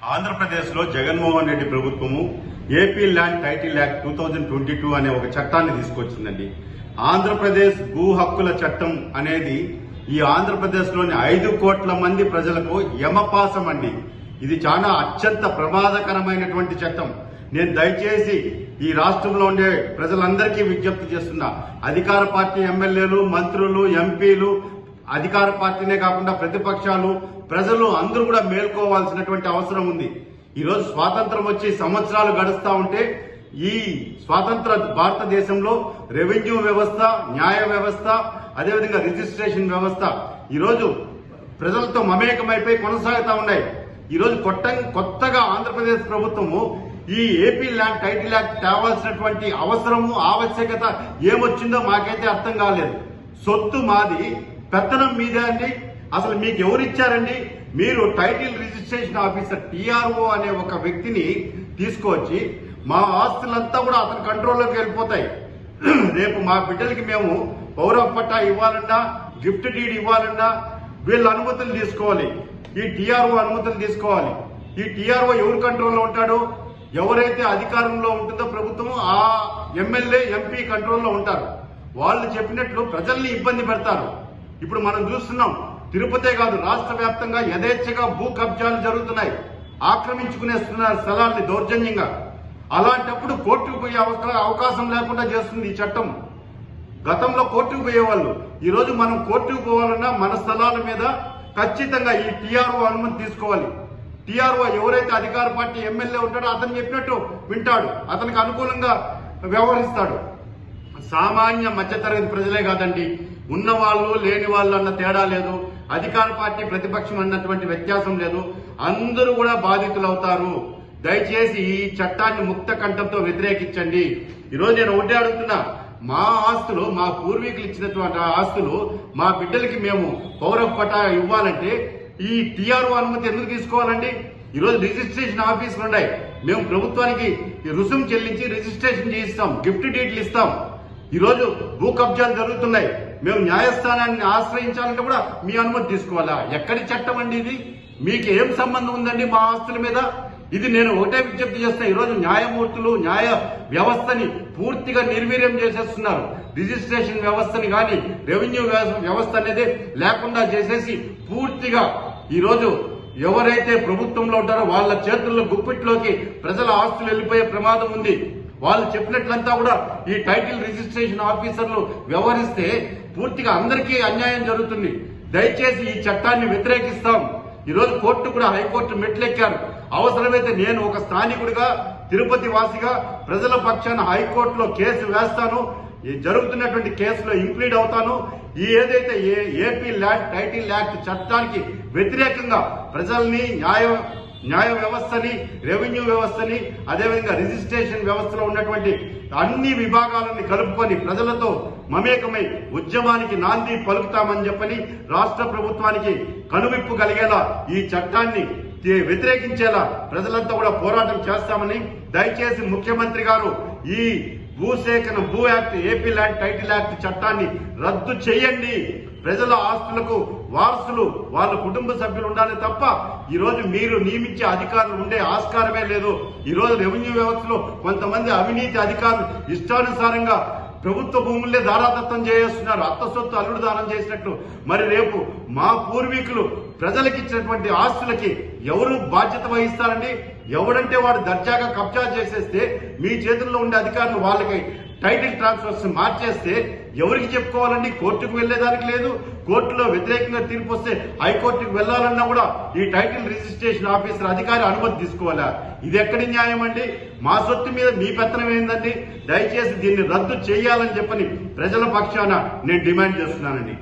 ఆంధ్రప్రదేశ్లో జగన్మోహన్ రెడ్డి ప్రభుత్వము AP land title act 2022 అనే ఒక చట్టాన్ని తీసుకొచ్చిందండి. ఆంధ్రప్రదేశ్ భూ హక్కుల చట్టం అనేది ఈ ఆంధ్రప్రదేశ్లోని 5 కోట్ల మంది ప్రజలకు యమపాసం అండి. ఇది చాలా అత్యంత ప్రమాదకరమైనటువంటి చట్టం. నేను దయచేసి ఈ రాష్ట్రంలో ఉండే ప్రజలందరికీ విజ్ఞప్తి చేస్తున్నా. అధికార పార్టీ ఎమ్మెల్యేలు, మంత్రులు, ఎంపీలు, అధికార పార్టీనే కాకుండా ప్రతిపక్షాలు, ప్రజలు అందరూ కూడా మేల్కోవాల్సినటువంటి అవసరం ఉంది. ఈరోజు స్వాతంత్రం వచ్చి సంవత్సరాలు గడుస్తా ఉంటే ఈ స్వాతంత్ర భారతదేశంలో రెవెన్యూ వ్యవస్థ, న్యాయ వ్యవస్థ, అదేవిధంగా రిజిస్ట్రేషన్ వ్యవస్థ ఈరోజు ప్రజలతో మమేకమైపోయి కొనసాగుతా ఉన్నాయి. ఈరోజు కొత్తగా ఆంధ్రప్రదేశ్ ప్రభుత్వము ఈ ఏపీ ల్యాండ్ టైటిల్ యాక్ట్ తేవాల్సినటువంటి అవసరము, ఆవశ్యకత ఏమొచ్చిందో మాకైతే అర్థం కాలేదు. సొత్తు మాది, పెత్తనం మీదే అండి. అసలు మీకు ఎవరిచ్చారండి? మీరు టైటిల్ రిజిస్ట్రేషన్ ఆఫీసర్ టీఆర్ఓ అనే ఒక వ్యక్తిని తీసుకొచ్చి మా ఆస్తులంతా కూడా అతని కంట్రోల్లోకి వెళ్ళిపోతాయి. రేపు మా బిడ్డలకి మేము పౌర పట్టా ఇవ్వాలన్నా, గిఫ్ట్ డీడ్ ఇవ్వాలన్నా వీళ్ళ అనుమతులు తీసుకోవాలి. ఈ టీఆర్ఓ అనుమతులు తీసుకోవాలి. ఈ టీఆర్ఓ ఎవరి కంట్రోల్లో ఉంటాడు? ఎవరైతే అధికారంలో ఉంటుందో ప్రభుత్వం, ఆ ఎమ్మెల్యే, ఎంపీ కంట్రోల్లో ఉంటారు. వాళ్ళు చెప్పినట్లు ప్రజల్ని ఇబ్బంది పెడతారు. ఇప్పుడు మనం చూస్తున్నాం, తిరుపతే కాదు రాష్ట్ర వ్యాప్తంగా యథేచ్ఛగా భూ కబ్జాలు జరుగుతున్నాయి. ఆక్రమించుకునేస్తున్నారు స్థలాల్ని దౌర్జన్యంగా. అలాంటప్పుడు కోర్టుకు పోయే అవకాశం లేకుండా చేస్తుంది ఈ చట్టం. గతంలో కోర్టుకు పోయేవాళ్ళు, ఈరోజు మనం కోర్టుకు పోవాలన్నా మన స్థలాల మీద ఖచ్చితంగా ఈ టీఆర్ఓ అనుమతి తీసుకోవాలి. టీఆర్ఓ ఎవరైతే అధికార పార్టీ ఎమ్మెల్యే ఉంటాడో అతను చెప్పినట్టు వింటాడు, అతనికి అనుకూలంగా వ్యవహరిస్తాడు. సామాన్య మధ్యతరగతి ప్రజలే కాదండి, ఉన్నవాళ్ళు లేని వాళ్ళు అన్న తేడా లేదు, అధికార పార్టీ ప్రతిపక్షం అన్నటువంటి వ్యత్యాసం లేదు. అందరూ కూడా బాధితులు అవుతారు. దయచేసి ఈ చట్టాన్ని ముక్త కంఠంతో వ్యతిరేకించండి. ఈరోజు నేను ఒకటే అడుగుతున్నా, మా ఆస్తులు, మా పూర్వీకులు ఇచ్చినటువంటి ఆస్తులు మా బిడ్డలకి మేము పౌర పట్టా ఇవ్వాలంటే ఈ టీఆర్ఓ అనుమతి ఎందుకు తీసుకోవాలండి? ఈరోజు రిజిస్ట్రేషన్ ఆఫీసులు ఉన్నాయి. మేము ప్రభుత్వానికి రుసుము చెల్లించి రిజిస్ట్రేషన్ చేయిస్తాం, గిఫ్ట్ డీడ్లు ఇస్తాం. ఈరోజు భూ కబ్జాలు జరుగుతున్నాయి. మేము న్యాయస్థానాన్ని ఆశ్రయించాలంటే కూడా మీ అనుమతి తీసుకోవాలా? ఎక్కడి చట్టం అండి ఇది? మీకు ఏం సంబంధం ఉందండి మా ఆస్తుల మీద? ఇది నేను ఒకటే విజ్ఞప్తి చేస్తున్నా. ఈరోజు న్యాయమూర్తులు, న్యాయ వ్యవస్థని పూర్తిగా నిర్వీర్యం చేసేస్తున్నారు. రిజిస్ట్రేషన్ వ్యవస్థని కానీ, రెవెన్యూ వ్యవస్థ అనేది లేకుండా చేసేసి పూర్తిగా ఈరోజు ఎవరైతే ప్రభుత్వంలో ఉంటారో వాళ్ళ చేతుల్లో, గుప్పిట్లోకి ప్రజల ఆస్తులు వెళ్ళిపోయే ప్రమాదం ఉంది. వాళ్ళు చెప్పినట్లంతా కూడా ఈ టైటిల్ రిజిస్ట్రేషన్ ఆఫీసర్లు వ్యవహరిస్తే పూర్తిగా అందరికీ అన్యాయం జరుగుతుంది. దయచేసి ఈ చట్టాన్ని వ్యతిరేకిస్తాం. ఈరోజు కోర్టు కూడా, హైకోర్టు మెట్లెక్కారు. అవసరమైతే నేను ఒక స్థానికుడిగా, తిరుపతి వాసిగా ప్రజల పక్షాన హైకోర్టులో కేసు వేస్తాను. జరుగుతున్నటువంటి కేసులో ఇంప్లీడ్ అవుతాను. ఈ ఏదైతే ఏపీ ల్యాండ్ టైటిల్ యాక్ట్ చట్టానికి వ్యతిరేకంగా ప్రజల్ని, న్యాయ వ్యవస్థని, రెవెన్యూ వ్యవస్థని, అదేవిధంగా రిజిస్ట్రేషన్ వ్యవస్థలో ఉన్నటువంటి అన్ని విభాగాలని కలుపుకొని ప్రజలతో మమేకమై ఉద్యమానికి నాంది పలుకుతామని చెప్పని రాష్ట్ర ప్రభుత్వానికి కనువిప్పు కలిగేలా ఈ చట్టాన్ని వ్యతిరేకించేలా ప్రజలంతా కూడా పోరాటం చేస్తామని, దయచేసి ముఖ్యమంత్రి గారు ఈ భూసేకరణ, భూ act, AP land title act చట్టాన్ని రద్దు చేయండి. ప్రజల ఆస్తులకు వారసులు వాళ్ళ కుటుంబ సభ్యులు ఉండాలి తప్ప ఈరోజు మీరు నియమించే అధికారులు ఉండే ఆస్కారమే లేదు. ఈరోజు రెవెన్యూ వ్యవస్థలో కొంతమంది అవినీతి అధికారులు ఇష్టానుసారంగా ప్రభుత్వ భూములే దారాదత్తం చేస్తున్నారు, అత్త సొత్తు అల్లుడు దానం చేసినట్టు. మరి రేపు మా పూర్వీకులు ప్రజలకు ఇచ్చినటువంటి ఆస్తులకి ఎవరు బాధ్యత వహిస్తారండి? ఎవడంటే వాడు దర్జాగా కబ్జా చేసేస్తే మీ చేతుల్లో ఉండే అధికారులు వాళ్ళకి టైటిల్ ట్రాన్స్ఫర్స్ మార్చేస్తే ఎవరికి చెప్పుకోవాలండి? కోర్టుకు వెళ్లేదానికి లేదు. కోర్టులో వ్యతిరేకంగా తీర్పు వస్తే హైకోర్టుకు వెళ్లాలన్నా కూడా ఈ టైటిల్ రిజిస్ట్రేషన్ ఆఫీసర్ అధికారి అనుమతి తీసుకోవాలా? ఇది ఎక్కడి న్యాయం అండి? మా సొత్తు మీద మీ పెత్తనం ఏందండి? దయచేసి దీన్ని రద్దు చేయాలని చెప్పని ప్రజల పక్షాన నేను డిమాండ్ చేస్తున్నానండి.